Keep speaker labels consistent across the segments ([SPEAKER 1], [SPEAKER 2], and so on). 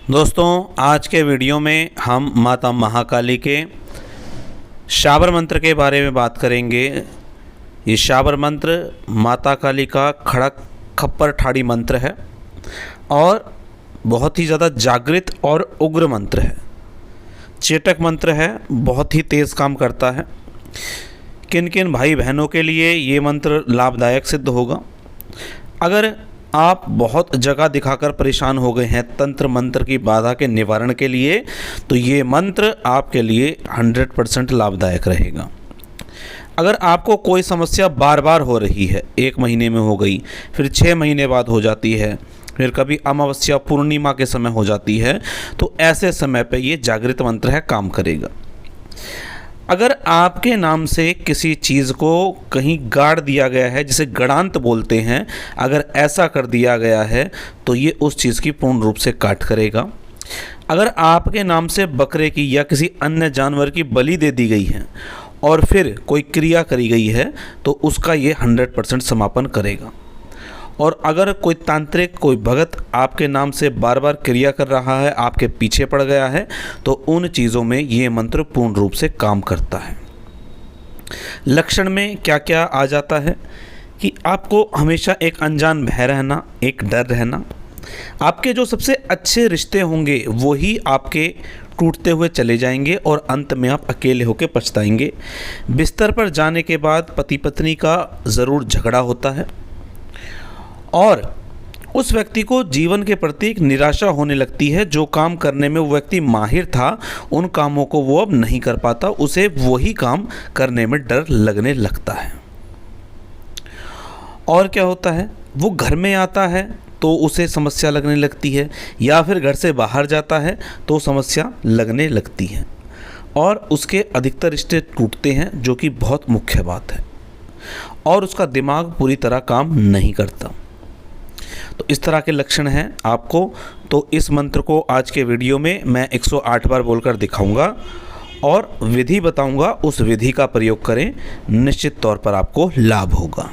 [SPEAKER 1] दोस्तों, आज के वीडियो में हम माता महाकाली के शाबर मंत्र के बारे में बात करेंगे। ये शाबर मंत्र माता काली का खड़क खप्पर ठाड़ी मंत्र है और बहुत ही ज़्यादा जागृत और उग्र मंत्र है। चेटक मंत्र है, बहुत ही तेज़ काम करता है। किन किन भाई बहनों के लिए ये मंत्र लाभदायक सिद्ध होगा? अगर आप बहुत जगह दिखाकर परेशान हो गए हैं तंत्र मंत्र की बाधा के निवारण के लिए, तो ये मंत्र आपके लिए 100% लाभदायक रहेगा। अगर आपको कोई समस्या बार बार हो रही है, 1 महीने में हो गई, फिर 6 महीने बाद हो जाती है, फिर कभी अमावस्या पूर्णिमा के समय हो जाती है, तो ऐसे समय पे ये जागृत मंत्र है, काम करेगा। अगर आपके नाम से किसी चीज़ को कहीं गाड़ दिया गया है, जिसे गणांत बोलते हैं, अगर ऐसा कर दिया गया है तो ये उस चीज़ की पूर्ण रूप से काट करेगा। अगर आपके नाम से बकरे की या किसी अन्य जानवर की बलि दे दी गई है और फिर कोई क्रिया करी गई है, तो उसका ये 100% समापन करेगा। और अगर कोई तांत्रिक, कोई भगत आपके नाम से बार बार क्रिया कर रहा है, आपके पीछे पड़ गया है, तो उन चीज़ों में ये मंत्र पूर्ण रूप से काम करता है। लक्षण में क्या क्या आ जाता है कि आपको हमेशा एक अनजान भय रहना, एक डर रहना, आपके जो सबसे अच्छे रिश्ते होंगे वो ही आपके टूटते हुए चले जाएंगे और अंत में आप अकेले होकर पछताएंगे। बिस्तर पर जाने के बाद पति पत्नी का ज़रूर झगड़ा होता है और उस व्यक्ति को जीवन के प्रति एक निराशा होने लगती है। जो काम करने में वो व्यक्ति माहिर था, उन कामों को वो अब नहीं कर पाता, उसे वही काम करने में डर लगने लगता है। और क्या होता है, वो घर में आता है तो उसे समस्या लगने लगती है, या फिर घर से बाहर जाता है तो समस्या लगने लगती है और उसके अधिकतर रिश्ते टूटते हैं, जो कि बहुत मुख्य बात है। और उसका दिमाग पूरी तरह काम नहीं करता। तो इस तरह के लक्षण हैं आपको, तो इस मंत्र को आज के वीडियो में मैं 108 बार बोलकर दिखाऊंगा और विधि बताऊंगा। उस विधि का प्रयोग करें, निश्चित तौर पर आपको लाभ होगा।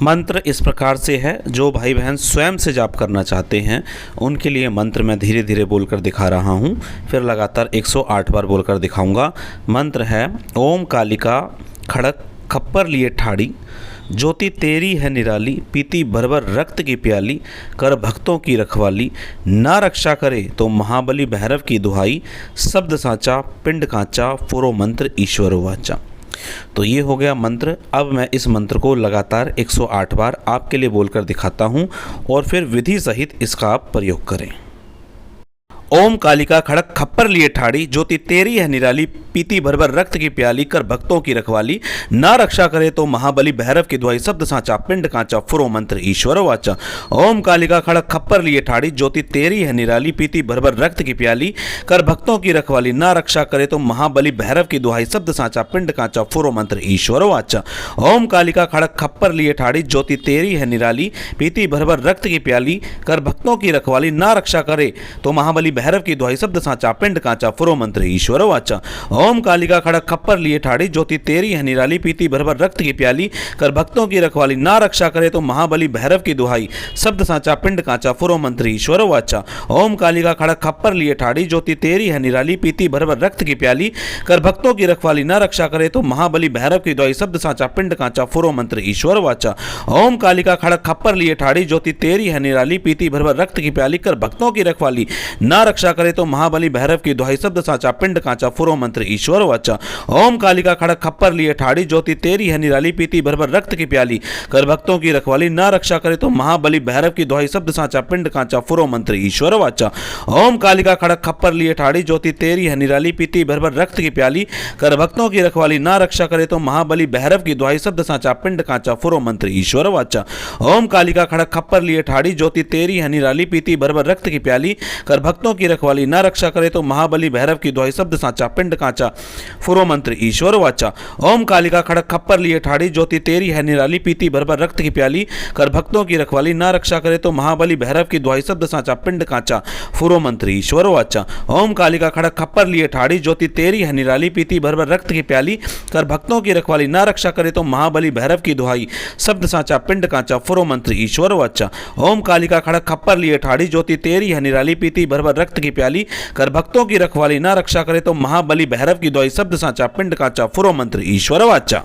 [SPEAKER 1] मंत्र इस प्रकार से है, जो भाई बहन स्वयं से जाप करना चाहते हैं उनके लिए मंत्र मैं धीरे धीरे बोलकर दिखा रहा हूँ, फिर लगातार 108 बार बोलकर दिखाऊंगा। मंत्र है: ओम कालिका खड़क खप्पर लिए ठाड़ी, ज्योति तेरी है निराली, पीती भर भर रक्त की प्याली, कर भक्तों की रखवाली, ना रक्षा करे तो महाबली भैरव की दुहाई, शब्द साचा पिंड कांचा, फुरो मंत्र ईश्वर वाचा। तो ये हो गया मंत्र। अब मैं इस मंत्र को लगातार 108 बार आपके लिए बोलकर दिखाता हूँ और फिर विधि सहित इसका आप प्रयोग करें। ओम कालिका खड़क खप्पर लिए ठाड़ी, ज्योति तेरी है निराली, पीती भर भर रक्त की प्याली, कर भक्तों की रखवाली, ना रक्षा करे तो महाबली भैरव की दुहाई, शब्द साचा पिंड कांचा, फुरो मंत्र ईश्वर वाचा। ओम कालिका खड़क खप्पर लिए ठाड़ी, ज्योति तेरी है निराली, पीती भर भर रक्त की प्याली, कर भक्तों की रखवाली, ना रक्षा करे तो महाबली भैरव की दुहाई, शब्द साचा पिंड कांचा, फुरो मंत्र ईश्वर वाचा। ओम कालिका खड़क खप्पर लिए ठाड़ी, ज्योति तेरी है निराली, पीती भर भर रक्त की प्याली, कर भक्तों की रखवाली, ना रक्षा करे तो महाबली भैरव की दुहाई, शब्द साचा पिंड कांचा, फुरो मंत्र ईश्वर वाचा। ओम कालिका खड़क खप्पर लिए ठाड़ी, ज्योति तेरी है निराली, पीती भर भर रक्त की प्याली, कर भक्तों की रखवाली, ना रक्षा करे तो महाबली भैरव की दुहाई, शब्द साचा पिंड कांचा, फुरो मंत्र ईश्वर वाचा। ओम कालिका खड़क खप्पर लिए ठाड़ी, ज्योति तेरी है निराली, पीती भर भर रक्त की प्याली, कर भक्तों की रखवाली, ना रक्षा करे तो महाबली भैरव की दुहाई, शब्द साचा पिंड कांचा, फुरो मंत्र ईश्वर वाचा। ओम कालिका खड़क खप्पर लिए ठाड़ी, ज्योति तेरी है निराली, पीती भर भर रक्त की प्याली, कर भक्तों की रखवाली, ना रक्षा करे तो महाबली भैरव की दुहाई, शब्द साचा पिंड कांचा, फुरो मंत्र ईश्वर वाचा। ओम कालिका खड़क खप्पर लिए ठाड़ी, ज्योति तेरी है निराली, पीती भर भर रक्त की प्याली, कर भक्तों की रखवाली, ना रक्षा करे तो महाबली भैरव की दुहाई, शब्द साचा पिंड कांचा, फुरो मंत्र ईश्वर वाचा। ओम कालिका खड़क खप्पर लिए ठाड़ी, ज्योति तेरी है निराली, पीती भर भर रक्त की प्याली, कर भक्तों की रखवाली, ना रक्षा करे तो महाबली भैरव की दुहाई, शब्द साचा पिंड कांचा, फुरो मंत्र ईश्वर वाचा। ओम कालिका खड़क खप्पर लिए ठाड़ी, ज्योति तेरी है निराली, पीती भर भर रक्त की प्याली, कर भक्तों की रखवाली ना रक्षा करे तो महाबली भैरव की दुहाई शब्द साचा पिंड कांचा फुरो मंत्र ईश्वर वाचा। ओम कालिका खड़क खप्पर लिए ठाड़ी ज्योति तेरी है निराली पीती भर भर रक्त की प्याली कर भक्तों की रखवाली ना रक्षा करे तो महाबली भैरव की दुहाई शब्द साचा पिंड कांचा फुरो मंत्र ईश्वर वाचा। ओम कालिका खड़क खप्पर लिए ठाड़ी ज्योति तेरी है निराली पीती भर भर रक्त की प्याली कर भक्तों की रखवाली ना रक्षा करे तो महाबली भैरव की दुहाई शब्द साचा पिंड कांचा फुरो मंत्र ईश्वर वाचा। ओम कालिका खड़क खप्पर लिए ठाड़ी ज्योति तेरी है निराली पीती भर भर रक्त की प्याली कर भक्तों की रखवाली ना रक्षा करे तो महाबली भैरव की दुहाई शब्द साचा पिंड कांचा फुरो मंत्र ईश्वर वाचा।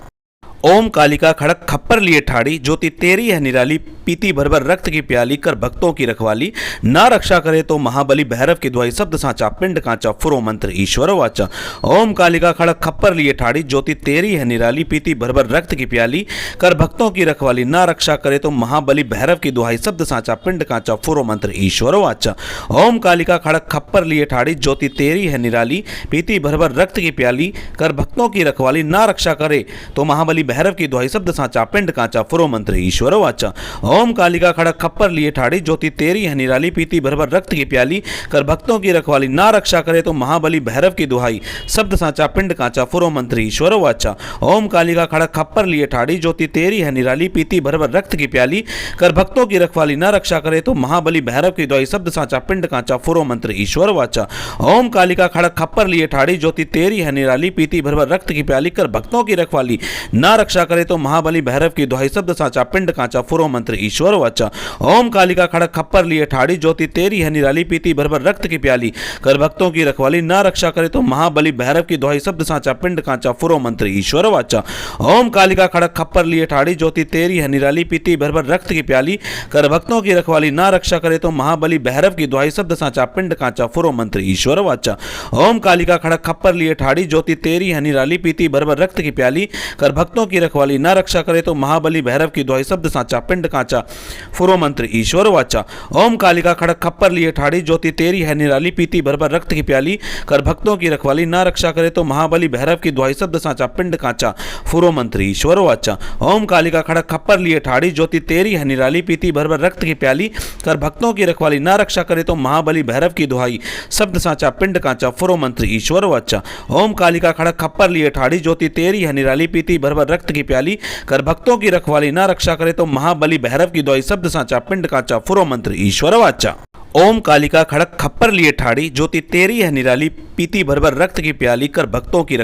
[SPEAKER 1] ओम कालिका खड़क खप्पर लिए ठाड़ी ज्योति तेरी है निराली पीती भर भर रक्त की प्याली कर भक्तों की रखवाली ना रक्षा करे तो महाबली भैरव की दुहाई शब्द साचा पिंड कांचा फुरो मंत्र ईश्वर वाचा। ओम कालिका खड़क खप्पर लिए ठाड़ी ज्योति तेरी है निराली पीती भर भर रक्त की प्याली कर भक्तों की रखवाली ना रक्षा करे तो महाबली भैरव की दुहाई शब्द साचा पिंड कांचा फुरो मंत्र ईश्वर वाचा। ओम कालिका खड़क खप्पर लिए ठाड़ी ज्योति तेरी है निराली पीती भर भर रक्त की प्याली कर भक्तों की रखवाली ना रक्षा करे तो महाबली भैरव की दुहाई शब्द साचा पिंड कांचा फुरो मंत्र ईश्वर वाचा। ओम कालिका खड़क खप्पर लिए ठाड़ी ज्योति तेरी है निराली पीती भर भर रक्त की प्याली कर भक्तों की रखवाली ना रक्षा करे तो महाबली भैरव की दुहाई शब्द साचा पिंड कांचा फुरो मंत्र ईश्वर वाचा। ओम कालिका खड़क खप्पर लिए ठाड़ी ज्योति तेरी है निराली पीती भर भर रक्त की प्याली कर भक्तों की रखवाली ना रक्षा करे तो महाबली भैरव की दुहाई शब्द साचा पिंड कांचा फुरो मंत्र ईश्वर वाचा। ओम कालिका खड़क खप्पर लिए ठाड़ी ज्योति तेरी है निराली पीती भर भर रक्त की प्याली कर भक्तों की रखवाली ना रक्षा करे तो महाबली भैरव की दुहाई शब्द साचा पिंड कांचा फुरो मंत्र ईश्वर वाचा। ओम कालिका खड़क खप्पर लिए ठाड़ी ज्योति तेरी है निराली पीती भर भर रक्त की प्याली कर भक्तों की रखवाली ना रक्षा करे तो महाबली भैरव की दुहाई शब्द साचा पिंड कांचा फुरो मंत्र ईश्वर वाचा। ओम कालिका खड़क खप्पर लिए ठाड़ी ज्योति तेरी है निराली पीती भर भर रक्त की प्याली कर भक्तों की रखवाली ना रक्षा करे तो महाबली भैरव की दुहाई शब्द साचा पिंड कांचा फुरो मंत्र ईश्वर वाचा। ओम कालिका खड़क खप्पर लिए ठाड़ी ज्योति तेरी है निराली पीती भर भर रक्त की प्याली कर भक्तों की रखवाली ना रक्षा करे तो महाबली भैरव की दुहाई शब्द साचा पिंड कांचा फुरो मंत्र ईश्वर वाचा। ओम कालिका खड़क खप्पर लिए ठाड़ी ज्योति तेरी है निराली पीती भर भर रक्त की प्याली कर भक्तों की रखवाली ना रक्षा करे तो महाबली भैरव की दुहाई शब्द साचा पिंड कांचा फुरो मंत्र ईश्वर वाचा। ओम कालिका खड़क खप्पर लिए ठाड़ी ज्योति तेरी है निराली पीती भर भर रक्त की प्याली कर भक्तों की रखवाली ना रक्षा करे तो महाबली भैरव की दुहाई शब्द साचा पिंड कांचा फुरो मंत्र ईश्वर वाचा। ओम कालिका खड़क खप्पर लिए ठाड़ी ज्योति तेरी है निराली पीती भर भर रक्त की प्याली कर भक्तों की रखवाली ना रक्षा करे तो महाबली भैरव की दुहाई शब्द साचा पिंड कांचा फुरो मंत्र ईश्वर वाचा। ओम कालिका खड़क खप्पर लिए ठाड़ी ज्योति तेरी है निराली पीती भर भर रक्त की प्याली कर भक्तों की रखवाली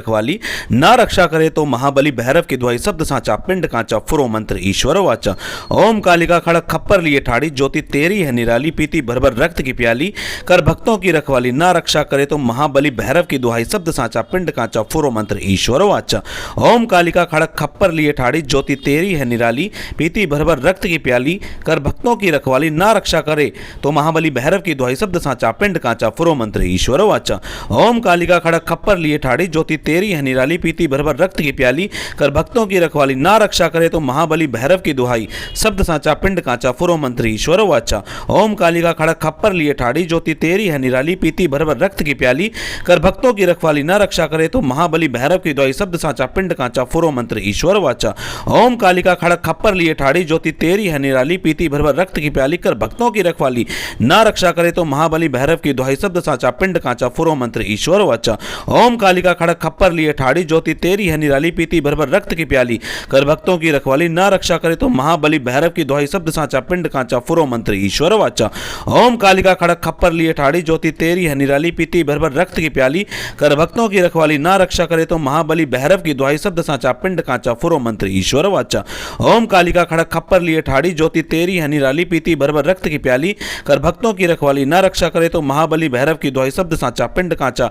[SPEAKER 1] ना रक्षा करे तो महाबली भैरव की दुहाई शब्द साचा पिंड कांचा फुरो मंत्र ईश्वर वाचा। ओम कालिका खड़क खप्पर लिए ठाड़ी ज्योति तेरी है निराली पीती भर भर रक्त की प्याली कर भक्तों की रखवाली ना रक्षा करे तो महाबली भैरव की दुहाई शब्द साचा पिंड कांचा फुरो मंत्र ईश्वर वाचा। ओम कालिका खड़क खप्पर लिए ठाड़ी ज्योति तेरी है निराली पीती भर भर रक्त की प्याली कर भक्तों की रखवाली ना रक्षा करे तो महाबली भैरव की दुहाई शब्द साचा पिंड कांचा फुरो मंत्र ईश्वर वाचा। ओम कालिका खड़क खप्पर लिए ठाड़ी ज्योति तेरी है निराली पीती भर भर रक्त की प्याली कर भक्तों की रखवाली ना रक्षा करे तो महाबली भैरव की दुहाई शब्द साचा पिंड कांचा फुरो मंत्र ईश्वर वाचा। ओम कालिका खड़क खप्पर लिए ठाड़ी ज्योति तेरी है निराली पीती भर भर रक्त की प्याली कर भक्तों की रखवाली ना रक्षा करे तो महाबली भैरव की दुहाई शब्द साचा पिंड कांचा फुरो मंत्र ईश्वर वाचा। ओम कालिका खड़क खप्पर लिए ठाड़ी ज्योति तेरी है निराली पीती भर भर रक्त की प्याली कर भक्तों की रखवाली ना रक्षा करे तो महाबली भैरव की दुहाई शब्द साचा पिंड कांचा फुरो मंत्र ईश्वर वाचा। ओम कालिका खड़क खप्पर लिए ठाड़ी ज्योति तेरी है निराली पीती भर भर रक्त की प्याली कर भक्तों की रखवाली ना रक्षा करे तो महाबली भैरव की दुहाई शब्द साचा पिंड कांचा फुरो मंत्र ईश्वर वाचा। ओम कालिका खड़क खप्पर लिए ठाड़ी ज्योति तेरी है निराली पीती भर भर रक्त की प्याली कर भक्तों की रखवाली ना रक्षा करे तो महाबली भैरव की दुहाई शब्द साचा पिंड कांचा फुरो मंत्र ईश्वर वाचा। ओम कालिका खड़क खप्पर लिए ठाड़ी ज्योति तेरी है निराली पीती भर भर रक्त की प्याली कर भक्तों की रखवाली ना रक्षा करे तो महाबली भैरव की दुहाई शब्द साचा पिंड कांचा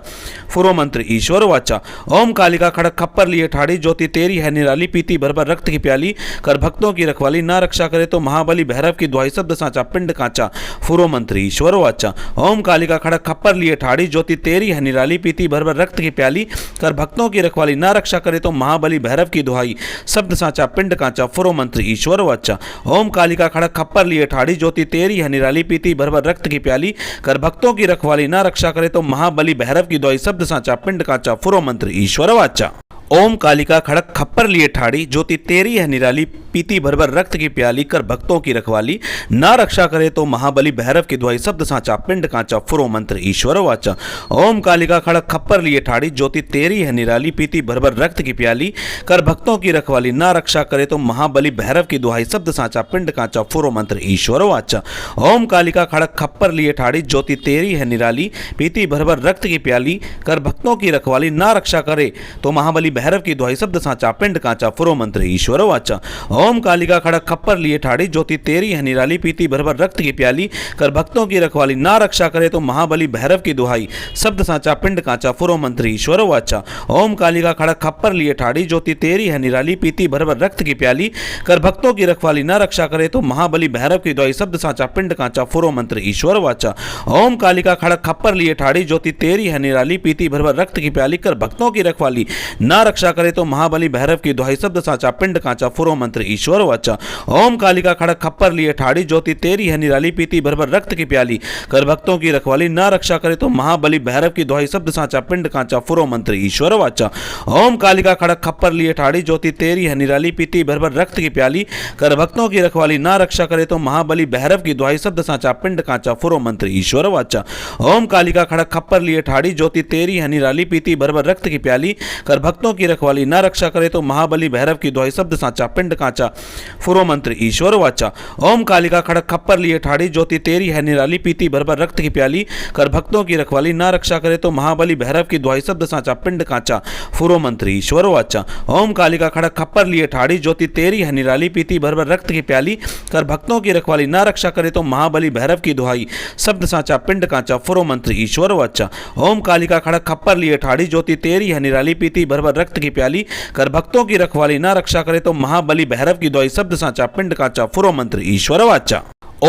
[SPEAKER 1] फुरो मंत्र ईश्वर वाचा। ओम कालिका खड़क खप्पर लिए ठाड़ी ज्योति तेरी है निराली पीती भर भर रक्त की प्याली कर भक्तों की रखवाली ना रक्षा करे तो महाबली भैरव की दुहाई शब्द साचा पिंड कांचा फुरो मंत्र ईश्वर वाचा। ओम कालिका खड़क खप्पर लिए ठाड़ी ज्योति तेरी है निराली पीती भर भर रक्त की प्याली कर भक्तों की रखवाली ना रक्षा करे तो महाबली भैरव की दुहाई शब्द साचा पिंड कांचा फुरो मंत्र ईश्वर वाचा। ओम कालिका खड़क खप्पर लिए ठाड़ी ज्योति तेरी है निराली पीती भर भर रक्त की प्याली कर भक्तों की रखवाली ना रक्षा करे तो महाबली भैरव की दुहाई शब्द साचा पिंड कांचा फुरो मंत्र ईश्वर वाचा। ओम कालिका खड़क खप्पर लिए ठाड़ी ज्योति तेरी है निराली पीती भर भर रक्त की प्याली, कर भक्तों की रखवाली, ना रक्षा करे तो महाबली भैरव की दुहाई, शब्द साचा पिंड कांचा, फुरो मंत्र ईश्वर वाचा। ओम कालिका खड़क खप्पर लिए ठाड़ी, ज्योति तेरी है निराली, पीती भर भर रक्त की प्याली, कर भक्तों की रखवाली, ना रक्षा करे तो महाबली भैरव की दुहाई, शब्द साचा पिंड कांचा, फुरो मंत्र ईश्वर वाचा। ओम कालिका खड़क खप्पर लिए ठाड़ी, ज्योति तेरी है निराली, पीती भर भर रक्त की प्याली, कर भक्तों की रखवाली, ना रक्षा करे तो महाबली भैरव की दुहाई, शब्द साचा पिंड कांचा, फुरो मंत्र ईश्वर वाचा। ओम कालिका खड़क खप्पर लिए ठाड़ी, ज्योति तेरी है निराली, पीती भर भर रक्त की प्याली, कर भक्तों की रखवाली, ना रक्षा करे तो महाबली भैरव की दुहाई, शब्द साचा पिंड कांचा, फुरो मंत्र ईश्वर वाचा। ओम कालिका खड़क खप्पर लिए ठाड़ी, ज्योति तेरी है निराली, पीती भर भर रक्त की प्याली, कर भक्तों की रखवाली, ना रक्षा करे तो महाबली भैरव की दुहाई, शब्द साचा पिंड कांचा, फुरो मंत्र ईश्वर वाचा। ओम कालिका खड़क खप्पर लिए ठाड़ी, ज्योति तेरी है निराली, पीती भर भर रक्त की प्याली, कर भक्तों की रखवाली, ना रक्षा करे तो महाबली भैरव की दुहाई, शब्द साचा पिंड कांचा, फुरो मंत्र ईश्वर वाचा। ओम कालिका खड़क खप्पर लिए ठाड़ी, ज्योति तेरी है निराली, पीती भर भर रक्त की प्याली, कर भक्तों की रखवाली, ना रक्षा करे तो महाबली भैरव की दुहाई, शब्द साचा पिंड कांचा, फुरो मंत्र ईश्वर वाचा। ओम कालिका खड़क खप्पर लिए ठाड़ी, ज्योति तेरी है निराली, पीती भर भर रक्त की प्याली, कर भक्तों की रखवाली, ना रक्षा करे तो महाबली भैरव की दुहाई, शब्द साचा पिंड कांचा, फुरो मंत्र ईश्वर वाचा। ओम कालिका खड़क खप्पर लिए ठाड़ी, ज्योति तेरी है निराली, पीती भर भर रक्त की प्याली, कर भक्तों की रखवाली, ना रक्षा करे तो महाबली भैरव की दुहाई, शब्द साचा पिंड कांचा, फुरो मंत्र ईश्वर वाचा। ओम कालिका खड़क खप्पर लिए ठाड़ी, ज्योति तेरी है निराली, पीती भर भर रक्त की प्याली, कर भक्तों की रखवाली, ना रक्षा करे तो महाबली भैरव की दुहाई, शब्द साचा पिंड कांचा, फुरो मंत्र ईश्वर वाचा। ओम कालिका खड़क खप्पर लिए ठाड़ी, ज्योति तेरी है निराली, पीती भर भर रक्त की प्याली, कर भक्तों की रखवाली, ना रक्षा करे तो महाबली भैरव की दुहाई, शब्द साचा पिंड कांचा, फुरो मंत्र ईश्वर वाचा। ओम कालिका खड़क खप्पर लिए ठाड़ी, ज्योति तेरी है निराली, पीती भर भर रक्त की प्याली, कर भक्तों की रखवाली, ना रक्षा करे तो महाबली भैरव की दुहाई, शब्द साचा पिंड कांचा, फुरो मंत्र ईश्वर वाचा। ओम कालिका खड़क खप्पर लिए ठाड़ी, ज्योति तेरी है निराली, पीती भर भर रक्त की प्याली, कर भक्तों की रखवाली, ना रक्षा करे तो महाबली भैरव की दुहाई, शब्द साचा पिंड कांचा, फुरो मंत्र ईश्वर वाचा।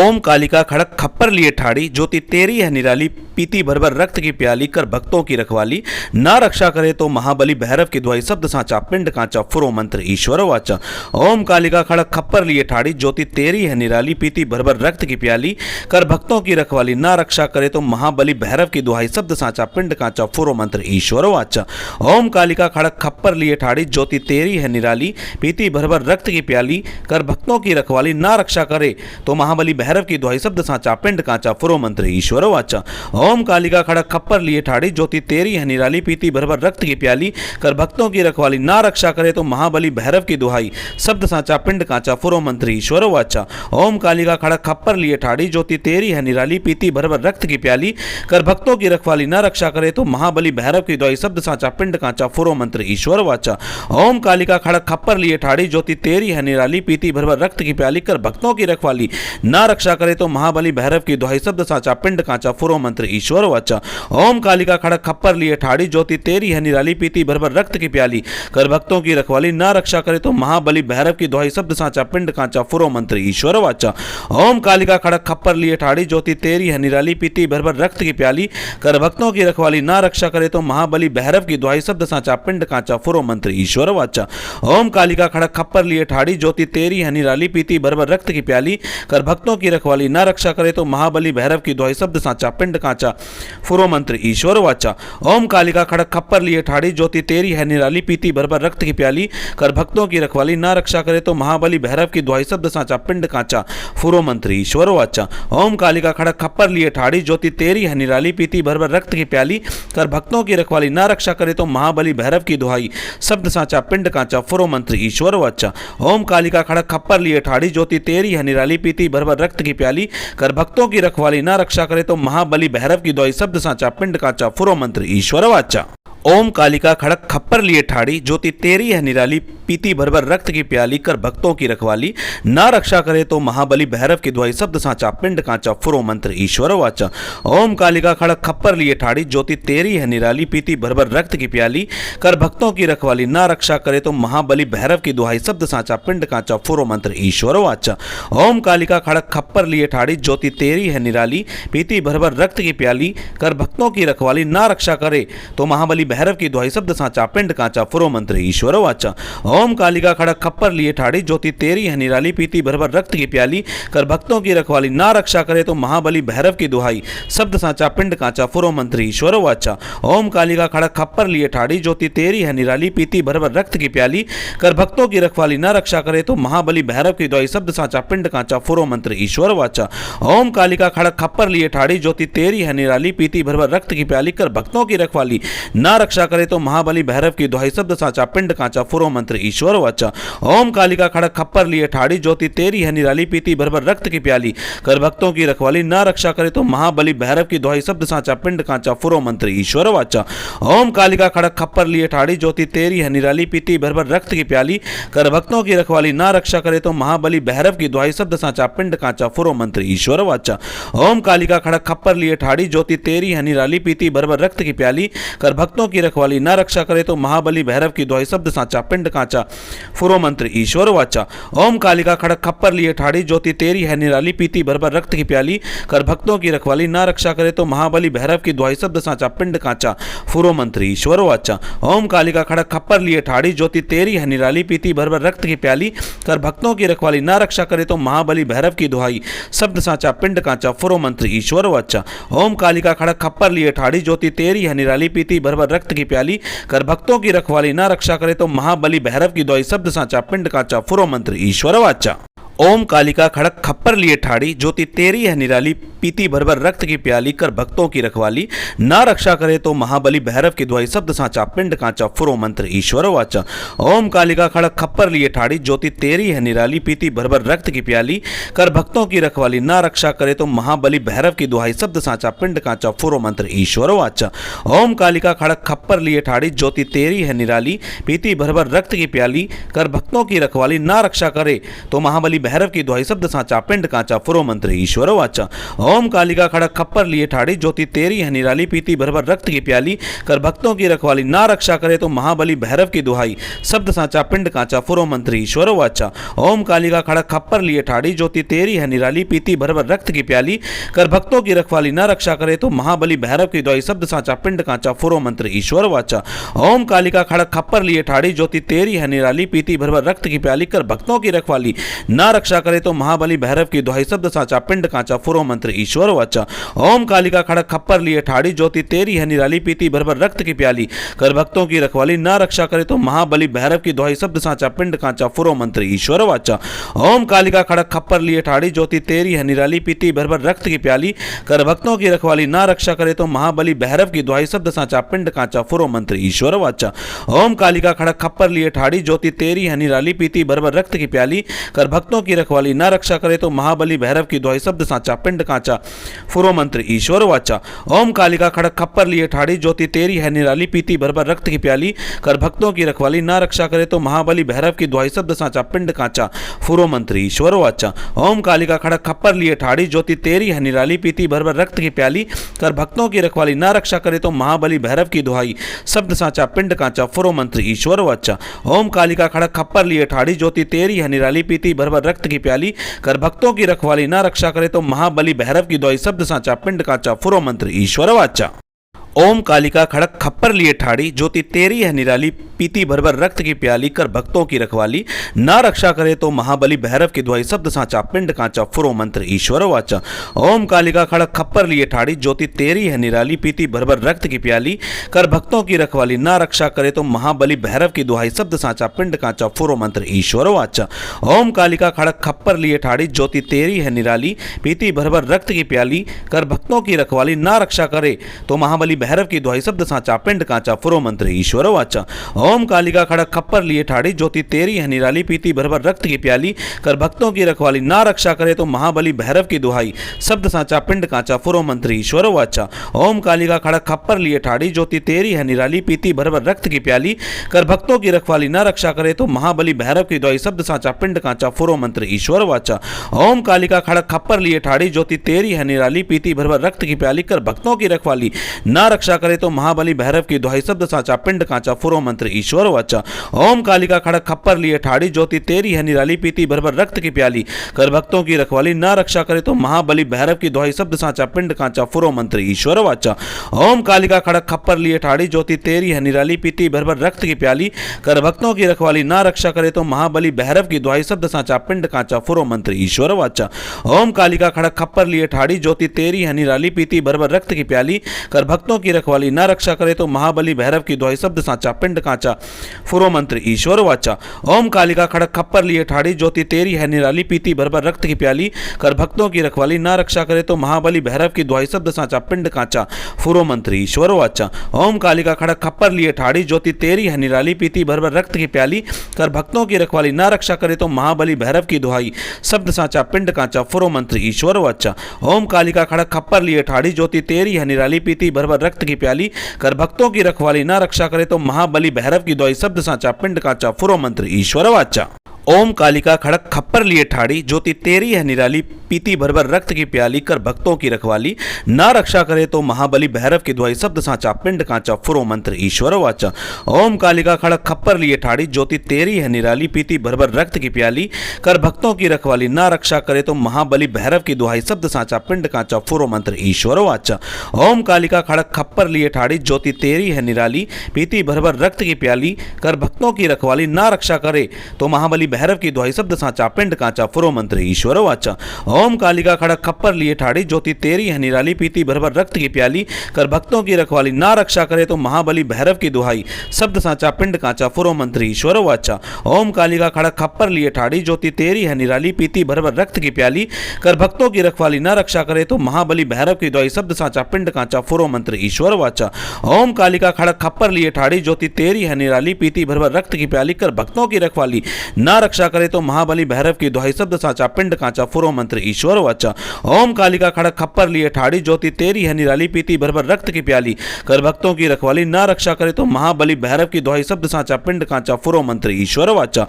[SPEAKER 1] ओम कालिका खड़क खप्पर लिए ठाड़ी, ज्योति तेरी है निराली, पीती भर भर रक्त की प्याली, कर भक्तों की रखवाली, ना रक्षा करे तो महाबली भैरव की दुहाई, शब्द साचा पिंड कांचा, फुरो मंत्र ईश्वर वाचा। ओम कालिका खड़क खप्पर लिए ठाड़ी, ज्योति तेरी है निराली, पीती भर भर रक्त की प्याली, कर भक्तों की रखवाली, ना रक्षा करे तो महाबली भैरव की दुहाई, शब्द साचा पिंड कांचा, फुरो मंत्र ईश्वर वाचा। ओम कालिका खड़क खप्पर लिए ठाड़ी, ज्योति तेरी है निराली, पीती भर भर रक्त की प्याली, कर भक्तों की रखवाली, ना रक्षा करे तो महाबली भैरव की दुहाई, शब्द साचा पिंड कांचा, फुरो मंत्र ईश्वर वाचा। ओम कालिका खड़क खप्पर लिए ठाड़ी, ज्योति तेरी है निराली, पीती भर भर रक्त की प्याली, कर भक्तों की रखवाली, ना रक्षा करे तो महाबली भैरव की दुहाई, शब्द साचा पिंड कांचा, फुरो मंत्र ईश्वर वाचा। ओम कालिका खड़क खप्पर लिए ठाड़ी, ज्योति तेरी है निराली, पीती भर भर रक्त की प्याली, कर भक्तों की रखवाली, ना रक्षा करे तो महाबली भैरव की दुहाई, शब्द साचा पिंड कांचा, फुरो मंत्र ईश्वर वाचा। ओम कालिका खड़क खप्पर लिए ठाड़ी, ज्योति तेरी है निराली, पीती भर भर रक्त की प्याली, कर भक्तों की रखवाली, ना रक्षा करे तो महाबली भैरव की दुहाई, शब्द साचा पिंड कांचा, फुरो मंत्र ईश्वर वाचा। ओम कालिका खड़क खप्पर लिए ठाड़ी, ज्योति तेरी है निराली, पीती भर भर रक्त की प्याली, कर भक्तों की रखवाली, ना रक्षा करे तो महाबली भैरव की दुहाई, शब्द साचा पिंड कांचा, फुरो मंत्र ईश्वर वाचा। ओम कालिका खड़क खप्पर लिए ठाड़ी, ज्योति तेरी है निराली, पीती भर भर रक्त की प्याली, कर भक्तों की रखवाली, ना रक्षा करे तो महाबली भैरव की दुहाई, शब्द साचा पिंड कांचा, फुरो मंत्र ईश्वर वाचा। ओम कालिका खड़क खप्पर लिए ठाड़ी, ज्योति तेरी है निराली, पीती भर भर रक्त की प्याली, कर भक्तों की रखवाली, ना रक्षा करे तो महाबली भैरव की दुहाई, शब्द साचा पिंड कांचा, फुरो मंत्र ईश्वर वाचा। ओम कालिका खड़क खप्पर लिए ठाड़ी, ज्योति तेरी है निराली, पीती भर भर रक्त की प्याली, कर भक्तों की रखवाली, ना रक्षा करे तो महाबली भैरव की दुहाई, शब्द साचा पिंड कांचा, फुरो मंत्र ईश्वर वाचा। ओम कालिका खड़क खप्पर लिए ठाड़ी, ज्योति तेरी है निराली, पीती भर भर रक्त की प्याली, कर भक्तों की रखवाली, ना रक्षा करे तो महाबली भैरव की दुहाई, शब्द साचा पिंड कांचा, फुरो मंत्र ईश्वर वाचा। ओम कालिका खड़क खप्पर लिए ठाड़ी, ज्योति तेरी है निराली, पीती भर भर रक्त की प्याली, कर भक्तों की रखवाली, ना रक्षा करे तो महाबली भैरव की दुहाई, शब्द साचा पिंड कांचा, फुरो मंत्र ईश्वर वाचा। ओम कालिका खड़क खप्पर लिए ठाड़ी, ज्योति तेरी है निराली, पीती भर भर रक्त की प्याली, कर भक्तों की रखवाली, ना रक्षा करे तो महाबली भैरव की दुहाई, शब्द साचा पिंड कांचा, फुरो मंत्र ईश्वर वाचा। ओम कालिका खड़क खप्पर लिए ठाड़ी, ज्योति तेरी है निराली, पीती भर भर रक्त की प्याली, कर भक्तों की रखवाली, ना रक्षा करे तो महाबली भैरव की दुहाई शब्द साचा पिंड कांचा फुरो मंत्र ईश्वर वाचा। ओम कालिका खड़क खप्पर लिए ठाड़ी ज्योति तेरी है निराली पीती भर भर रक्त की प्याली कर भक्तों की रखवाली ना रक्षा करे तो महाबली भैरव की दुहाई शब्द साचा पिंड कांचा फुरो मंत्र ईश्वर वाचा। ओम कालिका खड़क खप्पर लिए ठाड़ी ज्योति तेरी है निराली पीती भर भर रक्त की प्याली कर भक्तों की रखवाली ना रक्षा करे तो महाबली भैरव की दुहाई शब्द साचा पिंड कांचा फुरो मंत्र ईश्वर वाचा। ओम कालिका खड़क खप्पर लिए ठाड़ी ज्योति तेरी है निराली पीती भर भर रक्त की प्याली कर भक्तों की रखवाली ना रक्षा करे तो महाबली भैरव की दुहाई शब्द साचा पिंड कांचा फुरो मंत्र ईश्वर वाचा। ओम कालिका खड़क खप्पर लिए ठाड़ी ज्योति तेरी है निराली पीती भर भर रक्त की प्याली कर भक्तों की रखवाली ना रक्षा करे तो महाबली भैरव की दुहाई शब्द साचा पिंड कांचा फुरो मंत्र ईश्वर वाचा। ओम कालिका खड़क खप्पर लिए ठाड़ी ज्योति तेरी है निराली पीती भर भर रक्त की प्याली कर भक्तों की रखवाली ना रक्षा करे तो महाबली भैरव की दुहाई शब्द साचा पिंड कांचा फुरो मंत्र ईश्वर वाचा। ओम कालिका खड़क खप्पर लिए ठाड़ी ज्योति तेरी है निराली पीती भर भर रक्त की प्याली कर भक्तों की रखवाली ना रक्षा करे तो महाबली भैरव की दुहाई शब्द साचा पिंड कांचा फुरो मंत्र ईश्वर वाचा। ओम कालिका खड़क खप्पर लिए ठाड़ी ज्योति तेरी है निराली पीती भर भर रक्त की प्याली कर भक्तों की रखवाली ना रक्षा करे तो महाबली भैरव की दुहाई शब्द साचा पिंड कांचा फुरो मंत्र ईश्वर वाचा। ओम कालिका खड़क खप्पर लिए ठाड़ी ज्योति तेरी है निराली पीती भर भर रक्त की प्याली कर भक्तों की रखवाली ना रक्षा करे तो महाबली भैरव की दुहाई शब्द साचा पिंड कांचा फुरो मंत्र ईश्वर वाचा। ओम कालिका खड़क खप्पर लिए ठाड़ी ज्योति तेरी है निराली पीती भर भर रक्त की प्याली कर भक्तों की रखवाली ना रक्षा करे तो महाबली भैरव की दुहाई शब्द साचा पिंड कांचा फुरो मंत्र ईश्वर वाचा। ओम कालिका खड़क खप्पर लिए ठाड़ी ज्योति तेरी है निराली पीती भर भर रक्त की प्याली कर भक्तों की रखवाली ना रक्षा करे तो महाबली भैरव की दुहाई शब्द साचा पिंड कांचा फुरो मंत्र ईश्वर वाचा। ओम कालिका खड़क खप्पर लिए ठाड़ी ज्योति तेरी है निराली पीती भर भर रक्त की प्याली कर भक्तों की रखवाली ना रक्षा करे तो महाबली भैरव की दुहाई शब्द साचा पिंड कांचा फुरो मंत्र ईश्वर वाचा। ओम कालिका खड़क खप्पर लिए ठाड़ी ज्योति तेरी है निराली पीती भर भर रक्त की प्याली कर भक्तों की रखवाली ना रक्षा करे तो महाबली भैरव की दुहाई शब्द साचा पिंड कांचा फुरो मंत्र ईश्वर वाचा। ओम कालिका खड़क खप्पर लिए ठाड़ी ज्योति तेरी है निराली पीती भर भर रक्त की प्याली कर भक्तों की रखवाली ना रक्षा करे तो महाबली भैरव की दुहाई शब्द साचा पिंड कांचा फुरो मंत्र ईश्वर वाचा। ओम कालिका खड़क खप्पर लिए ठाड़ी ज्योति तेरी है निराली पीती भर भर रक्त की प्याली कर भक्तों की रखवाली ना रक्षा करे तो महाबली भैरव की दुहाई शब्द साचा पिंड कांचा फुरो मंत्र ईश्वर वाचा। ओम कालिका खड़क खप्पर लिए ठाड़ी ज्योति तेरी है निराली पीती भर भर रक्त की प्याली कर भक्तों की रखवाली ना रक्षा करे तो महाबली भैरव की दुहाई शब्द साचा पिंड कांचा फुरो मंत्र ईश्वर वाचा। ओम कालिका खड़क खप्पर लिए ठाड़ी ज्योति तेरी है निराली पीती भर भर रक्त की प्याली कर भक्तों की रखवाली ना रक्षा करे तो महाबली भैरव की दुहाई शब्द साचा पिंड कांचा फुरो मंत्र ईश्वर वाचा। ओम कालिका खड़क खप्पर लिए ठाड़ी ज्योति तेरी है निराली पीती भर भर रक्त की प्याली कर भक्तों की रखवाली ना रक्षा करे तो महाबली भैरव की दुहाई शब्द साचा पिंड कांचा फुरो मंत्र ईश्वर वाचा। ओम कालिका खड़क खप्पर लिए ठाड़ी ज्योति तेरी है निराली पीती भर भर रक्त की प्याली कर भक्तों की रखवाली ना रक्षा करे तो महाबली भैरव की दुहाई शब्द साचा पिंड कांचा फुरो मंत्र ईश्वर वाचा। ओम कालिका खड़क खप्पर लिए ठाड़ी ज्योति तेरी है निराली पीती भर भर रक्त की प्याली कर भक्तों की रखवाली ना रक्षा करे तो महाबली भैरव की दुहाई शब्द साचा पिंड कांचा फुरो मंत्र ईश्वर वाचा। ओम कालिका खड़क खप्पर लिए ठाड़ी ज्योति तेरी है निराली पीती भर भर रक्त की प्याली कर भक्तों की रखवाली ना रक्षा करे तो महाबली भैरव की दुहाई शब्द साचा पिंड कांचा फुरो मंत्र ईश्वर वाचा। ओम कालिका खड़क खप्पर लिए ठाड़ी ज्योति तेरी है निराली पीती भर भर रक्त की प्याली कर भक्तों की रखवाली ना रक्षा करे तो महाबली भैरव की दुहाई शब्द साचा पिंड कांचा फुरो मंत्र ईश्वर वाचा। ओम कालिका खड़क खप्पर लिए ठाड़ी ज्योति तेरी है निराली पीती भर भर रक्त की प्याली कर भक्तों की रखवाली ना रक्षा करे तो महाबली भैरव की दुहाई शब्द साचा पिंड कांचा फुरो मंत्र ईश्वर वाचा। ओम कालिका खड़क खप्पर लिए ठाड़ी ज्योति तेरी है निराली पीती भर भर रक्त की प्याली कर भक्तों की रखवाली ना रक्षा करे तो महाबली भैरव की दुहाई शब्द साचा पिंड कांचा फुरो मंत्र ईश्वर वाचा। ओम कालिका खड़क खप्पर लिए ठाड़ी ज्योति तेरी है निराली पीती भर भर रक्त की प्याली कर भक्तों की रखवाली ना रक्षा करे तो महाबली भैरव की दुहाई शब्द साचा पिंड कांचा फुरो मंत्र ईश्वर वाचा। ओम कालिका खड़क खप्पर लिए ठाड़ी ज्योति तेरी है निराली पीती भर भर रक्त की प्याली कर भक्तों की रखवाली ना रक्षा करे तो महाबली भैरव की दुहाई शब्द साचा पिंड कांचा फुरो मंत्र ईश्वर वाचा। ओम कालिका खड़क खप्पर लिए ठाड़ी ज्योति तेरी है निराली पीती भर भर रक्त की प्याली कर भक्तों की रखवाली ना रक्षा करे तो महाबली भैरव की दुहाई शब्द साचा पिंड कांचा फुरो मंत्र ईश्वर वाचा। ओम कालिका खड़क खप्पर लिए ठाड़ी ज्योति तेरी है निराली पीती भर भर रक्त की प्याली कर भक्तों की रखवाली ना रक्षा करे तो महाबली भैरव की दुहाई शब्द साचा पिंड कांचा फुरो मंत्र ईश्वर वाचा। ओम कालिका खड़क खप्पर लिए ठाड़ी ज्योति तेरी है निराली पीती भर भर रक्त की प्याली कर भक्तों की रखवाली ना रक्षा करे तो महाबली भैरव की दुहाई शब्द साचा पिंड कांचा फुरो मंत्र ईश्वर वाचा। ओम कालिका खड़क खप्पर लिए ठाड़ी ज्योति तेरी है निराली पीती भर भर रक्त की प्याली कर भक्तों की रखवाली ना रक्षा करे तो महाबली भैरव की दुहाई शब्द साचा पिंड कांचा फुरो मंत्र ईश्वर वाचा। ओम कालिका खड़क खप्पर लिए ठाड़ी ज्योति तेरी है निराली पीती भर भर रक्त की प्याली कर भक्तों की रखवाली ना रक्षा करे तो महाबली भैरव की दुहाई शब्द साचा पिंड कांचा फुरो मंत्र ईश्वर वाचा। ओम कालिका खड़क खप्पर लिए ठाड़ी ज्योति तेरी है निराली पीती भर भर रक्त की प्याली कर भक्तों की रखवाली ना रक्षा करे तो महाबली भैरव की दुहाई शब्द साचा पिंड कांचा फुरो मंत्र ईश्वर वाचा। ओम कालिका खड़क खप्पर लिए ठाड़ी ज्योति तेरी है निराली पीती भर भर रक्त की प्याली कर भक्तों की रखवाली ना रक्षा करे तो महाबली भैरव की दुहाई शब्द साचा पिंड कांचा फुरो मंत्र ईश्वर वाचा। ओम कालिका खड़क खप्पर लिए ठाड़ी ज्योति तेरी है निराली पीती भर भर रक्त की प्याली कर भक्तों की रखवाली ना रक्षा करे तो महाबली भैरव की दुहाई शब्द साचा पिंड कांचा फुरो मंत्र ईश्वर वाचा। ओम कालिका खड़क खप्पर लिए ठाड़ी ज्योति तेरी है निराली पीती भर भर रक्त की प्याली कर भक्तों की रखवाली ना रक्षा करे तो महाबली भैरव की दुहाई शब्द साचा पिंड कांचा फुरो मंत्र ईश्वर वाचा। ओम कालिका खड़क खप्पर लिए ठाड़ी ज्योति तेरी है निराली पीती भर भर रक्त की प्याली कर भक्तों की रखवाली ना रक्षा करे तो महाबली भैरव की दुहाई शब्द साचा पिंड कांचा फुरो मंत्र ईश्वर वाचा। ओम कालिका खड़क खप्पर लिए ठाड़ी ज्योति तेरी है निराली पीती भर भर रक्त की प्याली कर भक्तों की रखवाली ना रक्षा करे तो महाबली भैरव की दुहाई शब्द साचा पिंड कांचा फुरो मंत्र ईश्वर वाचा। ओम कालिका खड़क खप्पर लिए ठाड़ी ज्योति तेरी है निराली पीती भर भर रक्त की प्याली कर भक्तों की रखवाली ना रक्षा करे तो महाबली भैरव की दुहाई शब्द साचा पिंड कांचा फुरो मंत्र ईश्वर वाचा। ओम कालिका खड़क खप्पर लिए ठाड़ी ज्योति तेरी है निराली पीती भर भर रक्त की प्याली कर भक्तों की रखवाली ना रक्षा करे तो महाबली भैरव की दुहाई शब्द साचा पिंड कांचा फुरो मंत्र ईश्वर वाचा। ओम कालिका खड़क खप्पर लिए ठाड़ी ज्योति तेरी है निराली पीती भर भर रक्त की प्याली कर भक्तों की रखवाली ना रक्षा करे तो महाबली भैरव की दुहाई शब्द साचा पिंड कांचा फुरो मंत्र ईश्वर वाचा। ओम कालिका खड़क खप्पर लिए ठाड़ी ज्योति तेरी है निराली पीती भर भर रक्त की प्याली कर भक्तों की रखवाली ना रक्षा करे तो महाबली भैरव की दुहाई शब्द साचा पिंड कांचा फुरो मंत्र ईश्वर वाचा।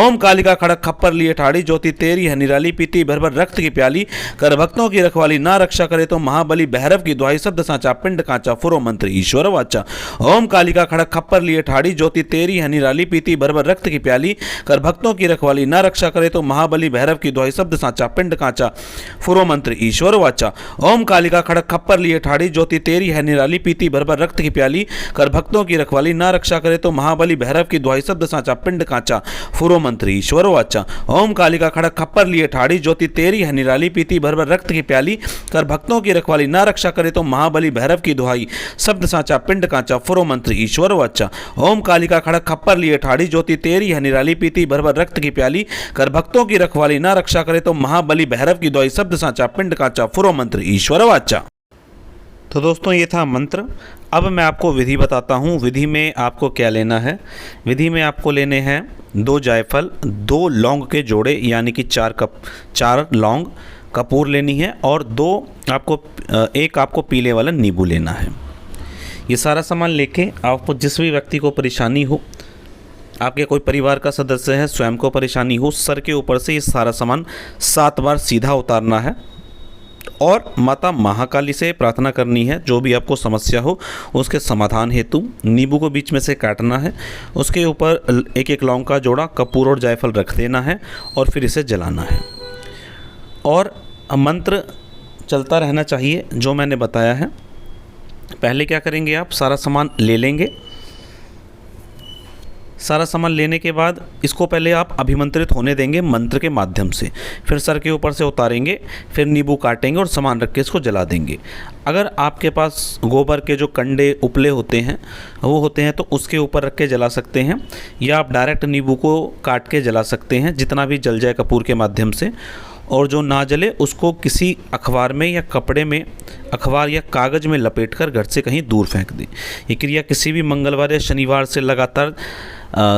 [SPEAKER 1] ओम कालिका खड़क खप्पर लिए ठाड़ी ज्योति तेरी है निराली पीती भर भर रक्त की प्याली कर भक्तों की रखवाली ना रक्षा करे तो महाबली भैरव की दुहाई शब्द साचा पिंड कांचा फुरो मंत्र ईश्वर वाचा। ओम कालिका खड़क खप्पर लिए ठाड़ी ज्योति तेरी है निराली पीती भर भर रक्त की प्याली कर भक्तों की रखवाली ना रक्षा करे तो महाबली भैरव की दुहाई शब्द साचा पिंड कांचा फुरो मंत्र ईश्वर वाचा। ओम कालिका खड़क खप्पर लिए ठाड़ी ज्योति तेरी है निराली पीती भर भर रक्त की प्याली कर भक्तों की रखवाली ना रक्षा करे तो महाबली भैरव की दुहाई शब्द साचा पिंड कांचा फुरो मंत्र ईश्वर वाचा। ओम कालिका खड़क खप्पर लिए ठाड़ी ज्योति तेरी है निराली पीती भर भर रक्त की प्याली कर भक्तों की रखवाली ना रक्षा करे तो महाबली भैरव की दुहाई शब्द साचा पिंड कांचा फुरो मंत्र ईश्वर वाचा। ओम कालिका खड़क खप्पर लिए ठाड़ी ज्योति तेरी है निराली पीती भर भर रक्त की प्याली कर भक्तों की रखवाली ना रक्षा करे तो महाबली भैरव की दुहाई शब्द साचा पिंड कांचा फुरो मंत्र ईश्वर वाचा। तो दोस्तों ये था मंत्र। अब मैं आपको विधि बताता हूँ। विधि में आपको क्या लेना है। विधि में आपको लेने हैं 2 जायफल, 2 लौंग के जोड़े यानी कि 4 लौंग कपूर लेनी है और 1 आपको पीले वाला नींबू लेना है। ये सारा सामान लेके आपको जिस भी व्यक्ति को परेशानी हो, आपके कोई परिवार का सदस्य है, स्वयं को परेशानी हो, सर के ऊपर से ये सारा सामान 7 बार सीधा उतारना है और माता महाकाली से प्रार्थना करनी है। जो भी आपको समस्या हो उसके समाधान हेतु नींबू को बीच में से काटना है, उसके ऊपर 1 लौंग का जोड़ा कपूर और जायफल रख देना है और फिर इसे जलाना है और मंत्र चलता रहना चाहिए जो मैंने बताया है। पहले क्या करेंगे, आप सारा सामान ले लेंगे। सारा सामान लेने के बाद इसको पहले आप अभिमंत्रित होने देंगे मंत्र के माध्यम से, फिर सर के ऊपर से उतारेंगे, फिर नींबू काटेंगे और सामान रख के इसको जला देंगे। अगर आपके पास गोबर के जो कंडे उपले होते हैं वो होते हैं तो उसके ऊपर रख के जला सकते हैं, या आप डायरेक्ट नींबू को काट के जला सकते हैं, जितना भी जल जाए कपूर के माध्यम से। और जो ना जले उसको किसी अखबार में या कपड़े में, अखबार या कागज़ में लपेटकर घर से कहीं दूर फेंक दें। ये क्रिया किसी भी मंगलवार या शनिवार से लगातार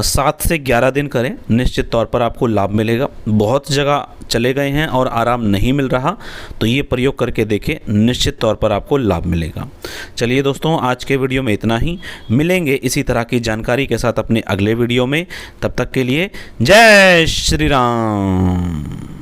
[SPEAKER 1] 7 से 11 दिन करें, निश्चित तौर पर आपको लाभ मिलेगा। बहुत जगह चले गए हैं और आराम नहीं मिल रहा तो ये प्रयोग करके देखें, निश्चित तौर पर आपको लाभ मिलेगा। चलिए दोस्तों, आज के वीडियो में इतना ही। मिलेंगे इसी तरह की जानकारी के साथ अपने अगले वीडियो में। तब तक के लिए जय श्री राम।